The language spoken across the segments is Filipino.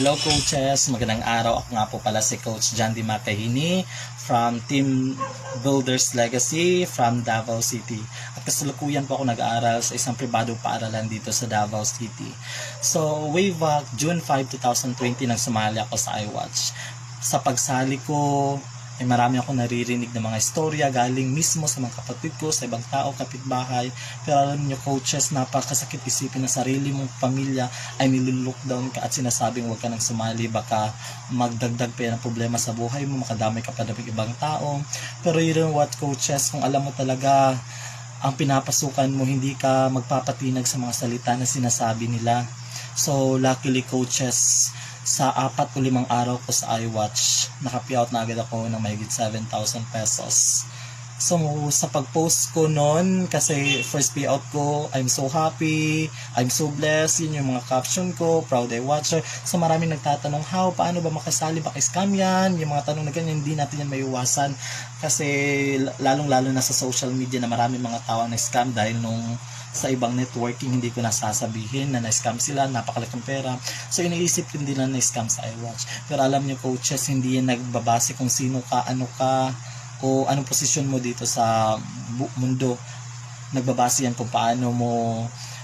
Hello coaches, magandang araw. Ako nga po pala si Coach John Di Macahini from Team Builders Legacy from Davao City. At kasalukuyan po ako nag-aaral sa isang pribadong paaralan dito sa Davao City. So way back June 5, 2020 nang sumali ako sa iWatch. Sa pagsali ko ay marami akong naririnig ng mga istorya galing mismo sa mga kapatid ko, sa ibang tao, kapitbahay. Pero alam niyo coaches, napakasakit isipin na sarili mong pamilya ay nilulockdown ka at sinasabing huwag ka nang sumali, baka magdagdag pa yan ang problema sa buhay mo, makadamay ka pa ng ibang tao. Pero you know what coaches, kung alam mo talaga ang pinapasukan mo, hindi ka magpapatinag sa mga salita na sinasabi nila. So luckily coaches, sa 4 o 5 araw ko sa iWatch, naka-payout na agad ako ng mahigit 7,000 pesos. So sa pag-post ko noon, kasi first payout ko, I'm so happy, I'm so blessed, yun yung mga caption ko, proud iWatcher. So maraming nagtatanong, paano ba makasali, baka scam yan? Yung mga tanong na ganyan, hindi natin yan maiwasan. Kasi lalong-lalo na sa social media na maraming mga tao na scam dahil nung sa ibang networking, hindi ko nasasabihin na na-scam sila, napakalaking pera. So iniisip ko din na na-scam sa iWatch. Pero alam nyo coaches, hindi yan nagbabase kung sino ka, ano ka, o anong posisyon mo dito sa mundo. Nagbabase yan kung paano mo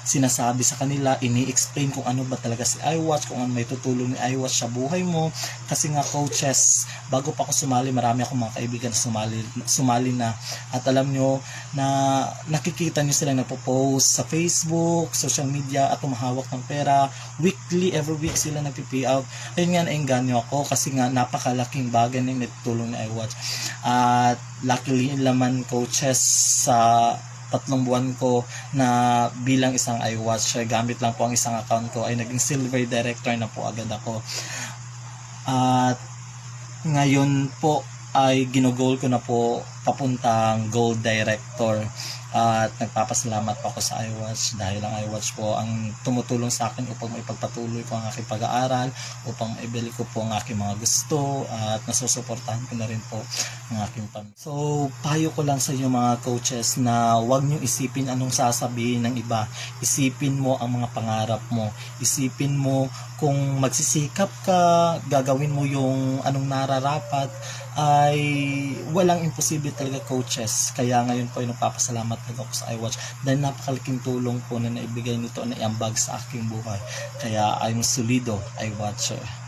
sinasabi sa kanila, ini-explain kung ano ba talaga si iWatch, kung ano may tutulong ni iWatch sa buhay mo. Kasi nga coaches, bago pa ako sumali, marami akong mga kaibigan na sumali na. At alam nyo na nakikita nyo silang nagpo-post sa Facebook, social media, at humahawak ng pera. Weekly, every week sila nagpi-payout. Ayun nga, nainganyo ako kasi nga napakalaking bagay na natutulong ni iWatch. At luckily naman coaches, sa 3 buwan ko na bilang isang iWatcher, gamit lang po ang isang account ko, ay naging silver director na po agad ako. At ngayon po ay ginugol ko na po papuntang gold director. At nagpapasalamat po ako sa iWatch dahil ang iWatch po ang tumutulong sa akin upang maipagpatuloy ko ang aking pag-aaral, upang maibili ko po ang aking mga gusto, at nasusuportahan ko na rin po ang aking pamilya. So payo ko lang sa inyo mga coaches na huwag nyo isipin anong sasabihin ng iba. Isipin mo ang mga pangarap mo. Isipin mo kung magsisikap ka, gagawin mo yung anong nararapat, ay walang imposible talaga coaches. Kaya ngayon po ay nagpapasalamat ako sa iWatch dahil napakalaking tulong po na naibigay nito na iambag sa aking buhay. Kaya I'm solido iWatcher.